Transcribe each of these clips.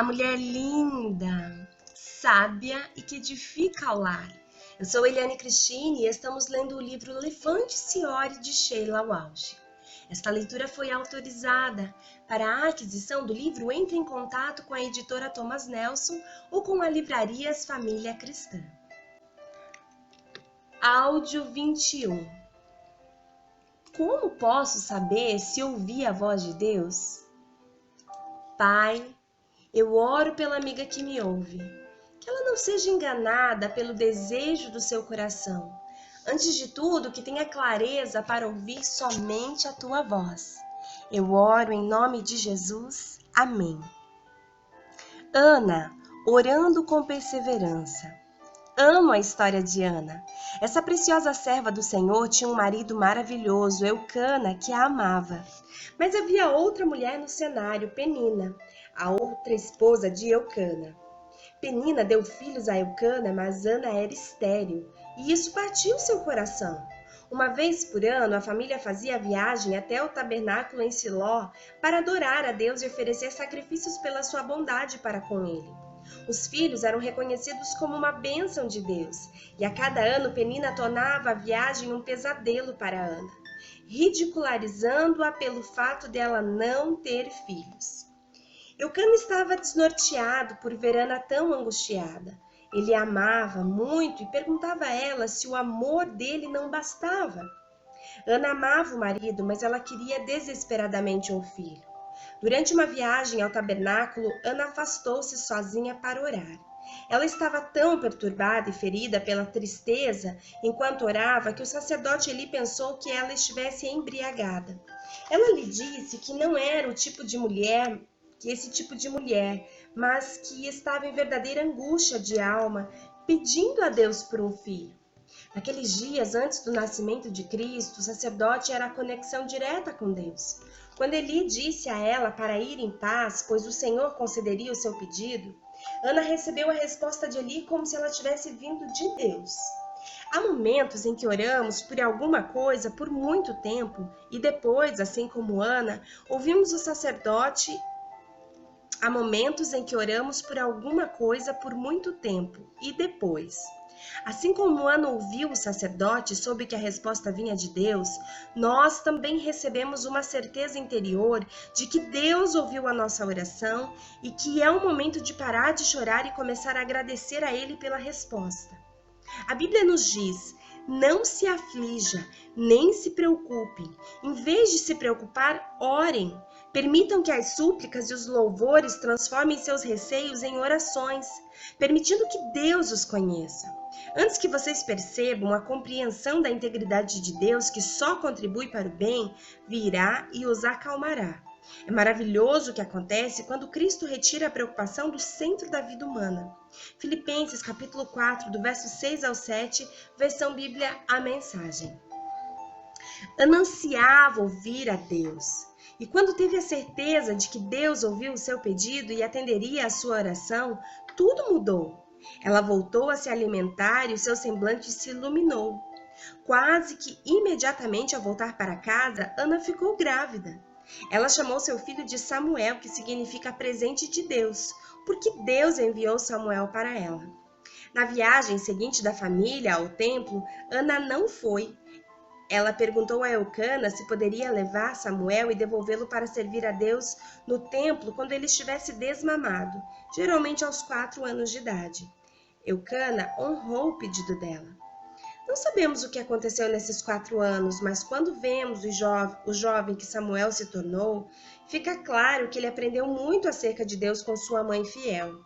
Olá, mulher linda, sábia e que edifica ao lar. Eu sou Eliane Cristine e estamos lendo o livro Levante-se e Ore de Sheila Walsh. Esta leitura foi autorizada. Para a aquisição do livro, entre em contato com a editora Thomas Nelson ou com a Livrarias Família Cristã. Áudio 21. Como posso saber se ouvi a voz de Deus? Pai, eu oro pela amiga que me ouve, que ela não seja enganada pelo desejo do seu coração. Antes de tudo, que tenha clareza para ouvir somente a tua voz. Eu oro em nome de Jesus. Amém. Ana, orando com perseverança. Amo a história de Ana. Essa preciosa serva do Senhor tinha um marido maravilhoso, Eucana, que a amava. Mas havia outra mulher no cenário, Penina, a outra esposa de Eucana. Penina deu filhos a Eucana, mas Ana era estéril, e isso partiu seu coração. Uma vez por ano, a família fazia a viagem até o tabernáculo em Siló para adorar a Deus e oferecer sacrifícios pela sua bondade para com ele. Os filhos eram reconhecidos como uma bênção de Deus, e a cada ano Penina tornava a viagem um pesadelo para Ana, ridicularizando-a pelo fato dela não ter filhos. Eucana estava desnorteado por ver Ana tão angustiada. Ele a amava muito e perguntava a ela se o amor dele não bastava. Ana amava o marido, mas ela queria desesperadamente um filho. Durante uma viagem ao tabernáculo, Ana afastou-se sozinha para orar. Ela estava tão perturbada e ferida pela tristeza enquanto orava que o sacerdote Eli pensou que ela estivesse embriagada. Ela lhe disse que não era esse tipo de mulher, mas que estava em verdadeira angústia de alma, pedindo a Deus por um filho. Naqueles dias, antes do nascimento de Cristo, o sacerdote era a conexão direta com Deus. Quando Eli disse a ela para ir em paz, pois o Senhor concederia o seu pedido, Ana recebeu a resposta de Eli como se ela tivesse vindo de Deus. Há momentos em que oramos por alguma coisa por muito tempo e depois, assim como Ana, ouvimos o sacerdote. Há momentos em que oramos por alguma coisa por muito tempo e depois. Assim como Ana ouviu o sacerdote e soube que a resposta vinha de Deus, nós também recebemos uma certeza interior de que Deus ouviu a nossa oração e que é o momento de parar de chorar e começar a agradecer a Ele pela resposta. A Bíblia nos diz: não se aflija, nem se preocupem. Em vez de se preocupar, orem. Permitam que as súplicas e os louvores transformem seus receios em orações, permitindo que Deus os conheça. Antes que vocês percebam, a compreensão da integridade de Deus, que só contribui para o bem, virá e os acalmará. É maravilhoso o que acontece quando Cristo retira a preocupação do centro da vida humana. Filipenses capítulo 4, do verso 6 ao 7, versão Bíblia, a mensagem. Ana ansiava ouvir a Deus. E quando teve a certeza de que Deus ouviu o seu pedido e atenderia a sua oração, tudo mudou. Ela voltou a se alimentar e o seu semblante se iluminou. Quase que imediatamente ao voltar para casa, Ana ficou grávida. Ela chamou seu filho de Samuel, que significa presente de Deus, porque Deus enviou Samuel para ela. Na viagem seguinte da família ao templo, Ana não foi. Ela perguntou a Eucana se poderia levar Samuel e devolvê-lo para servir a Deus no templo quando ele estivesse desmamado, geralmente aos 4 anos de idade. Eucana honrou o pedido dela. Não sabemos o que aconteceu nesses 4 anos, mas quando vemos o jovem que Samuel se tornou, fica claro que ele aprendeu muito acerca de Deus com sua mãe fiel,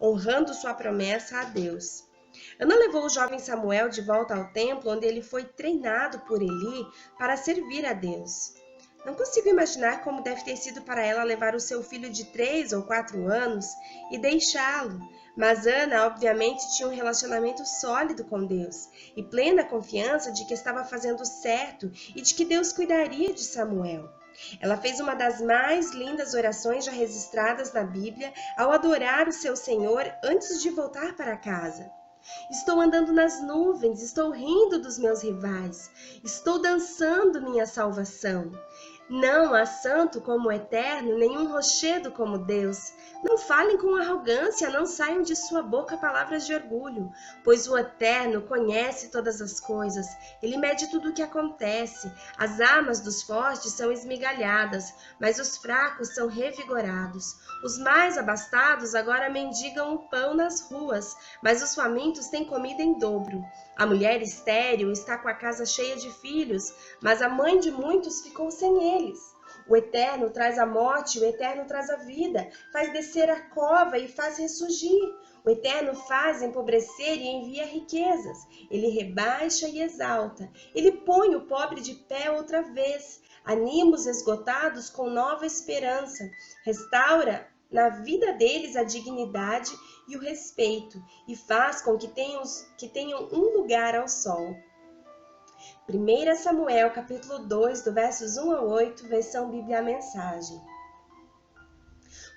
honrando sua promessa a Deus. Ana levou o jovem Samuel de volta ao templo, onde ele foi treinado por Eli para servir a Deus. Não consigo imaginar como deve ter sido para ela levar o seu filho de 3 ou 4 anos e deixá-lo, mas Ana obviamente tinha um relacionamento sólido com Deus e plena confiança de que estava fazendo certo e de que Deus cuidaria de Samuel. Ela fez uma das mais lindas orações já registradas na Bíblia ao adorar o seu Senhor antes de voltar para casa. Estou andando nas nuvens, estou rindo dos meus rivais, estou dançando minha salvação. Não há santo como o Eterno, nenhum rochedo como Deus. Não falem com arrogância, não saiam de sua boca palavras de orgulho, pois o Eterno conhece todas as coisas, ele mede tudo o que acontece. As armas dos fortes são esmigalhadas, mas os fracos são revigorados. Os mais abastados agora mendigam o pão nas ruas, mas os famintos têm comida em dobro. A mulher estéril está com a casa cheia de filhos, mas a mãe de muitos ficou sem eles. O Eterno traz a morte, o Eterno traz a vida, faz descer a cova e faz ressurgir. O Eterno faz empobrecer e envia riquezas. Ele rebaixa e exalta. Ele põe o pobre de pé outra vez. Anima os esgotados com nova esperança. Restaura na vida deles a dignidade e o respeito, e faz com que tenham um lugar ao sol. 1 Samuel, capítulo 2, do versos 1 a 8, versão Bíblia a Mensagem.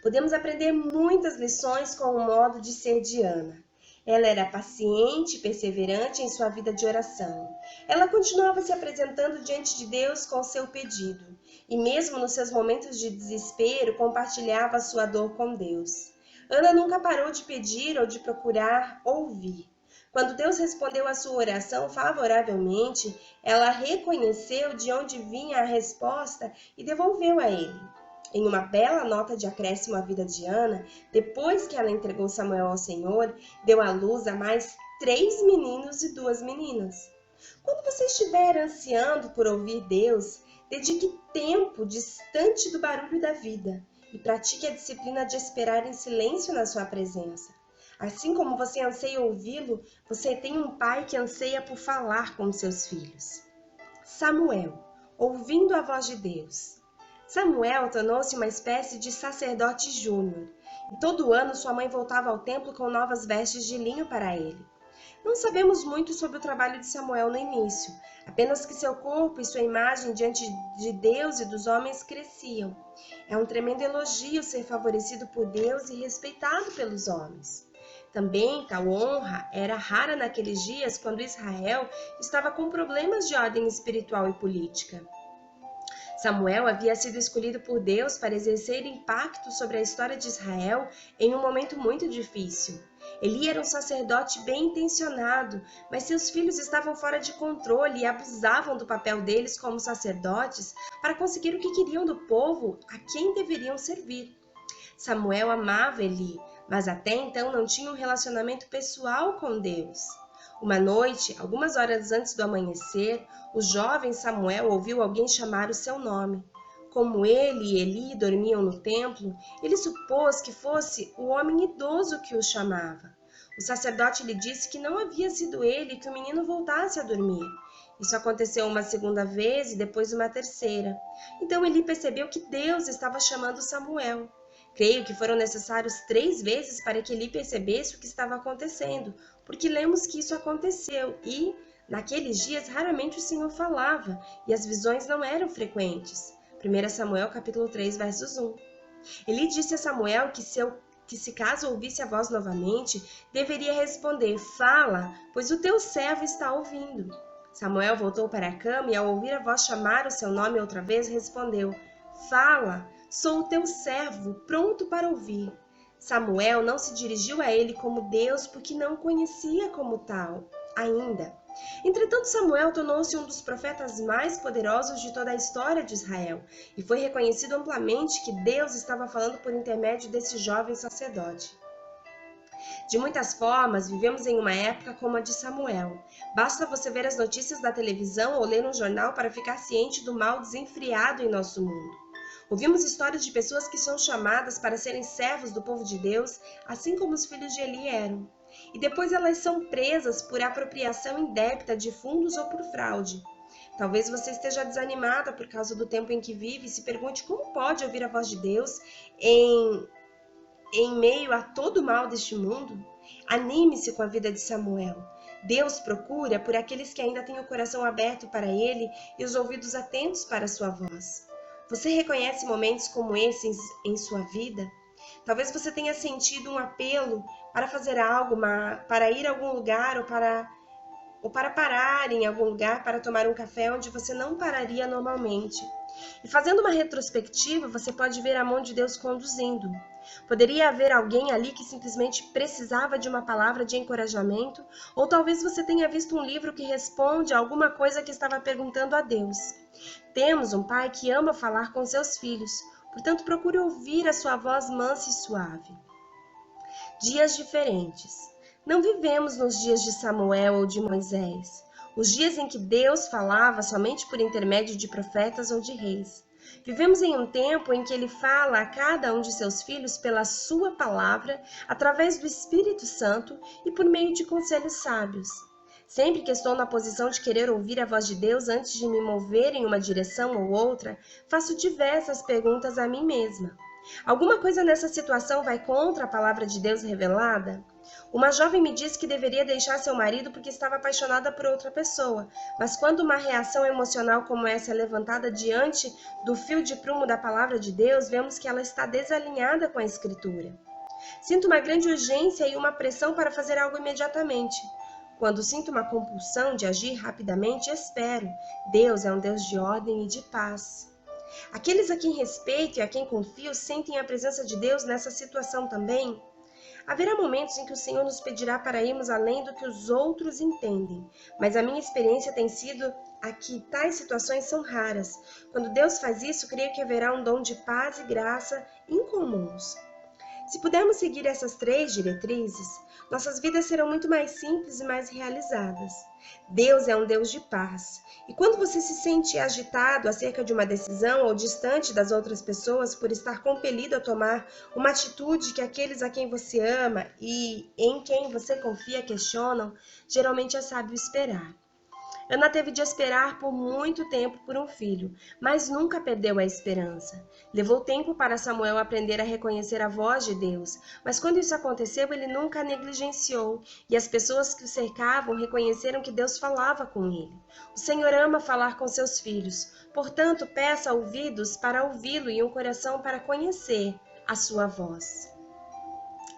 Podemos aprender muitas lições com o modo de ser de Ana. Ela era paciente e perseverante em sua vida de oração. Ela continuava se apresentando diante de Deus com seu pedido, e mesmo nos seus momentos de desespero, compartilhava a sua dor com Deus. Ana nunca parou de pedir ou de procurar ouvir. Quando Deus respondeu a sua oração favoravelmente, ela reconheceu de onde vinha a resposta e devolveu a ele. Em uma bela nota de acréscimo à vida de Ana, depois que ela entregou Samuel ao Senhor, deu à luz a mais 3 meninos e 2 meninas. Quando você estiver ansiando por ouvir Deus, dedique tempo distante do barulho da vida e pratique a disciplina de esperar em silêncio na sua presença. Assim como você anseia ouvi-lo, você tem um pai que anseia por falar com seus filhos. Samuel, ouvindo a voz de Deus. Samuel tornou-se uma espécie de sacerdote júnior, e todo ano sua mãe voltava ao templo com novas vestes de linho para ele. Não sabemos muito sobre o trabalho de Samuel no início, apenas que seu corpo e sua imagem diante de Deus e dos homens cresciam. É um tremendo elogio ser favorecido por Deus e respeitado pelos homens. Também tal honra era rara naqueles dias quando Israel estava com problemas de ordem espiritual e política. Samuel havia sido escolhido por Deus para exercer impacto sobre a história de Israel em um momento muito difícil. Eli era um sacerdote bem intencionado, mas seus filhos estavam fora de controle e abusavam do papel deles como sacerdotes para conseguir o que queriam do povo a quem deveriam servir. Samuel amava Eli, mas até então não tinha um relacionamento pessoal com Deus. Uma noite, algumas horas antes do amanhecer, o jovem Samuel ouviu alguém chamar o seu nome. Como ele e Eli dormiam no templo, ele supôs que fosse o homem idoso que o chamava. O sacerdote lhe disse que não havia sido ele e que o menino voltasse a dormir. Isso aconteceu uma segunda vez e depois uma terceira. Então Eli percebeu que Deus estava chamando Samuel. Creio que foram necessários 3 vezes para que Eli percebesse o que estava acontecendo, porque lemos que isso aconteceu e, naqueles dias, raramente o Senhor falava e as visões não eram frequentes. 1 Samuel capítulo 3, versos 1. Eli disse a Samuel que se caso ouvisse a voz novamente, deveria responder: "Fala, pois o teu servo está ouvindo." Samuel voltou para a cama e, ao ouvir a voz chamar o seu nome outra vez, respondeu: "Fala, sou o teu servo, pronto para ouvir." Samuel não se dirigiu a ele como Deus, porque não o conhecia como tal ainda. Entretanto, Samuel tornou-se um dos profetas mais poderosos de toda a história de Israel, e foi reconhecido amplamente que Deus estava falando por intermédio desse jovem sacerdote. De muitas formas, vivemos em uma época como a de Samuel. Basta você ver as notícias da televisão ou ler um jornal para ficar ciente do mal desenfreado em nosso mundo. Ouvimos histórias de pessoas que são chamadas para serem servos do povo de Deus, assim como os filhos de Eli eram. E depois elas são presas por apropriação indébita de fundos ou por fraude. Talvez você esteja desanimada por causa do tempo em que vive e se pergunte como pode ouvir a voz de Deus em meio a todo o mal deste mundo. Anime-se com a vida de Samuel. Deus procura por aqueles que ainda têm o coração aberto para Ele e os ouvidos atentos para a sua voz. Você reconhece momentos como esses em sua vida? Talvez você tenha sentido um apelo para fazer algo, para ir a algum lugar ou para parar em algum lugar para tomar um café onde você não pararia normalmente. E fazendo uma retrospectiva, você pode ver a mão de Deus conduzindo. Poderia haver alguém ali que simplesmente precisava de uma palavra de encorajamento, ou talvez você tenha visto um livro que responde a alguma coisa que estava perguntando a Deus. Temos um pai que ama falar com seus filhos, portanto procure ouvir a sua voz mansa e suave. Dias diferentes. Não vivemos nos dias de Samuel ou de Moisés, os dias em que Deus falava somente por intermédio de profetas ou de reis. Vivemos em um tempo em que Ele fala a cada um de seus filhos pela sua palavra, através do Espírito Santo e por meio de conselhos sábios. Sempre que estou na posição de querer ouvir a voz de Deus antes de me mover em uma direção ou outra, faço diversas perguntas a mim mesma. Alguma coisa nessa situação vai contra a palavra de Deus revelada? Uma jovem me disse que deveria deixar seu marido porque estava apaixonada por outra pessoa, mas quando uma reação emocional como essa é levantada diante do fio de prumo da palavra de Deus, vemos que ela está desalinhada com a Escritura. Sinto uma grande urgência e uma pressão para fazer algo imediatamente. Quando sinto uma compulsão de agir rapidamente, espero. Deus é um Deus de ordem e de paz. Aqueles a quem respeito e a quem confio sentem a presença de Deus nessa situação também? Haverá momentos em que o Senhor nos pedirá para irmos além do que os outros entendem, mas a minha experiência tem sido a que tais situações são raras. Quando Deus faz isso, creio que haverá um dom de paz e graça incomuns. Se pudermos seguir essas 3 diretrizes, nossas vidas serão muito mais simples e mais realizadas. Deus é um Deus de paz. E quando você se sente agitado acerca de uma decisão ou distante das outras pessoas por estar compelido a tomar uma atitude que aqueles a quem você ama e em quem você confia questionam, geralmente é sábio esperar. Ana teve de esperar por muito tempo por um filho, mas nunca perdeu a esperança. Levou tempo para Samuel aprender a reconhecer a voz de Deus, mas quando isso aconteceu, ele nunca a negligenciou, e as pessoas que o cercavam reconheceram que Deus falava com ele. O Senhor ama falar com seus filhos, portanto, peça ouvidos para ouvi-lo e um coração para conhecer a sua voz.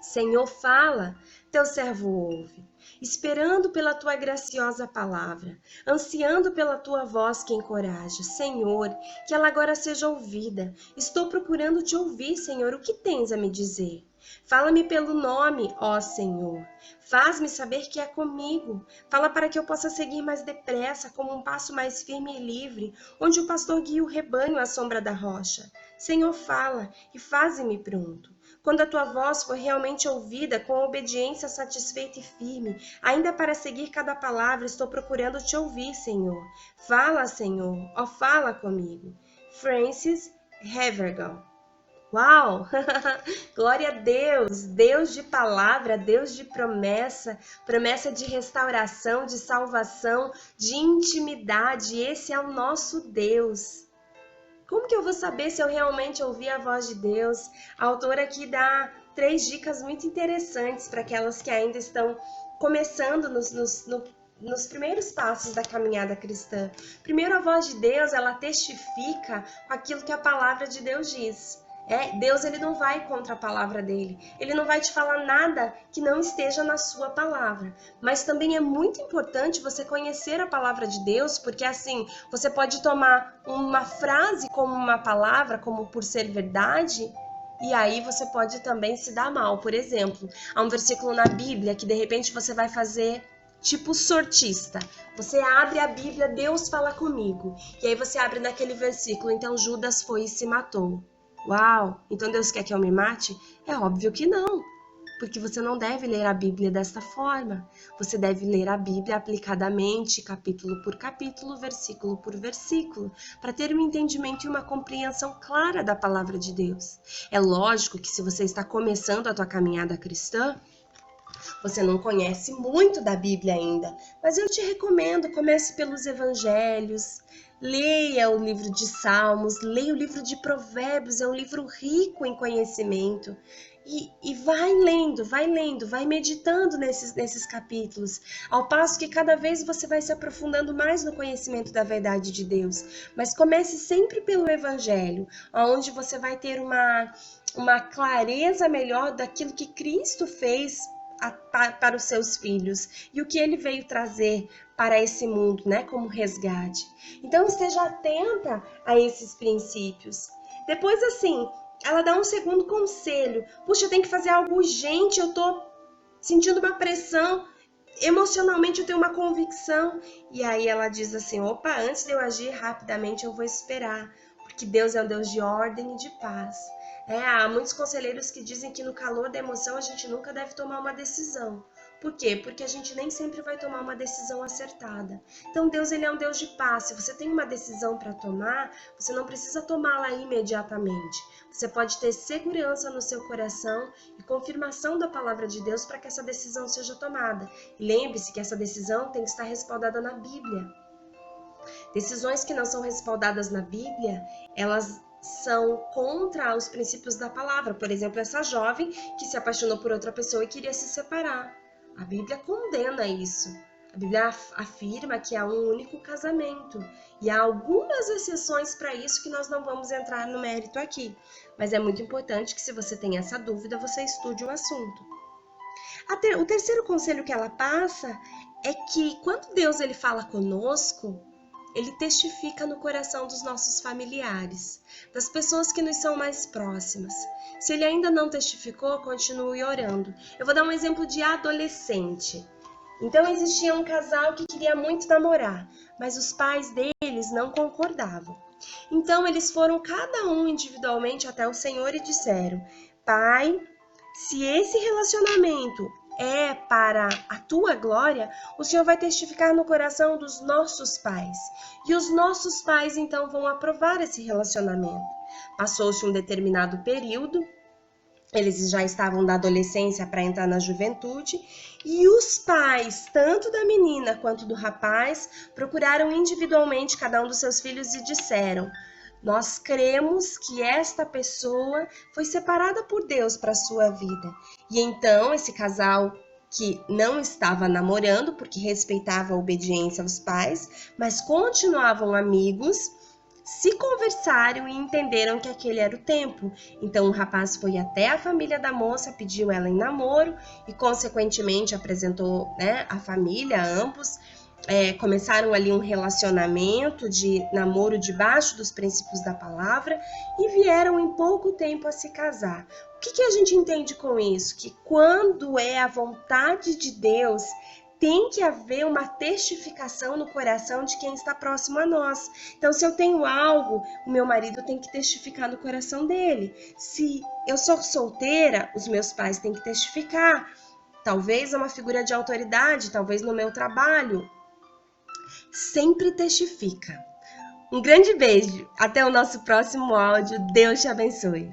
Senhor, fala, teu servo ouve. Esperando pela tua graciosa palavra, ansiando pela tua voz que encoraja. Senhor, que ela agora seja ouvida. Estou procurando te ouvir, Senhor, o que tens a me dizer? Fala-me pelo nome, ó Senhor. Faz-me saber que é comigo. Fala para que eu possa seguir mais depressa, como um passo mais firme e livre, onde o pastor guia o rebanho à sombra da rocha. Senhor, fala e faze-me pronto. Quando a tua voz for realmente ouvida, com obediência satisfeita e firme, ainda para seguir cada palavra, estou procurando te ouvir, Senhor. Fala, Senhor, ó, fala comigo. Francis Havergal. Uau! Glória a Deus! Deus de palavra, Deus de promessa, promessa de restauração, de salvação, de intimidade. Esse é o nosso Deus. Como que eu vou saber se eu realmente ouvi a voz de Deus? A autora aqui dá 3 dicas muito interessantes para aquelas que ainda estão começando nos primeiros passos da caminhada cristã. Primeiro, a voz de Deus, ela testifica aquilo que a palavra de Deus diz. Deus, ele não vai contra a palavra dele. Ele não vai te falar nada que não esteja na sua palavra. Mas também é muito importante você conhecer a palavra de Deus, porque assim, você pode tomar uma frase como uma palavra, como por ser verdade, e aí você pode também se dar mal. Por exemplo, há um versículo na Bíblia que de repente você vai fazer tipo sortista. Você abre a Bíblia, Deus fala comigo. E aí você abre naquele versículo, então Judas foi e se matou. Uau, então Deus quer que eu me mate? É óbvio que não, porque você não deve ler a Bíblia desta forma. Você deve ler a Bíblia aplicadamente, capítulo por capítulo, versículo por versículo, para ter um entendimento e uma compreensão clara da palavra de Deus. É lógico que se você está começando a tua caminhada cristã, você não conhece muito da Bíblia ainda, mas eu te recomendo, comece pelos evangelhos, leia o livro de Salmos, leia o livro de Provérbios, é um livro rico em conhecimento. E vai lendo, vai meditando nesses capítulos, ao passo que cada vez você vai se aprofundando mais no conhecimento da verdade de Deus. Mas comece sempre pelo Evangelho, onde você vai ter uma clareza melhor daquilo que Cristo fez para os seus filhos e o que ele veio trazer para esse mundo, né, como resgate. Então esteja atenta a esses princípios. Depois, assim, ela dá um segundo conselho. Puxa, eu tenho que fazer algo urgente, eu tô sentindo uma pressão, emocionalmente eu tenho uma convicção. E aí ela diz assim, opa, antes de eu agir rapidamente eu vou esperar, porque Deus é um Deus de ordem e de paz. Há muitos conselheiros que dizem que no calor da emoção a gente nunca deve tomar uma decisão. Por quê? Porque a gente nem sempre vai tomar uma decisão acertada. Então Deus, ele é um Deus de paz. Se você tem uma decisão para tomar, você não precisa tomá-la imediatamente. Você pode ter segurança no seu coração e confirmação da palavra de Deus para que essa decisão seja tomada. E lembre-se que essa decisão tem que estar respaldada na Bíblia. Decisões que não são respaldadas na Bíblia, elas são contra os princípios da palavra. Por exemplo, essa jovem que se apaixonou por outra pessoa e queria se separar. A Bíblia condena isso. A Bíblia afirma que há um único casamento. E há algumas exceções para isso que nós não vamos entrar no mérito aqui. Mas é muito importante que, se você tem essa dúvida, você estude o assunto. O terceiro conselho que ela passa é que quando Deus ele fala conosco, ele testifica no coração dos nossos familiares, das pessoas que nos são mais próximas. Se ele ainda não testificou, continue orando. Eu vou dar um exemplo de adolescente. Então existia um casal que queria muito namorar, mas os pais deles não concordavam. Então eles foram cada um individualmente até o Senhor e disseram: Pai, se esse relacionamento é para a tua glória, o Senhor vai testificar no coração dos nossos pais. E os nossos pais, então, vão aprovar esse relacionamento. Passou-se um determinado período, eles já estavam da adolescência para entrar na juventude, e os pais, tanto da menina quanto do rapaz, procuraram individualmente cada um dos seus filhos e disseram: nós cremos que esta pessoa foi separada por Deus para a sua vida. E então esse casal que não estava namorando, porque respeitava a obediência aos pais, mas continuavam amigos, se conversaram e entenderam que aquele era o tempo. Então o rapaz foi até a família da moça, pediu ela em namoro e consequentemente apresentou, né, a família, ambos. Começaram ali um relacionamento de namoro debaixo dos princípios da palavra e vieram em pouco tempo a se casar. O que a gente entende com isso? Que quando é a vontade de Deus, tem que haver uma testificação no coração de quem está próximo a nós. Então, se eu tenho algo, o meu marido tem que testificar no coração dele. Se eu sou solteira, os meus pais têm que testificar. Talvez é uma figura de autoridade, talvez no meu trabalho. Sempre testifica. Um grande beijo. Até o nosso próximo áudio. Deus te abençoe.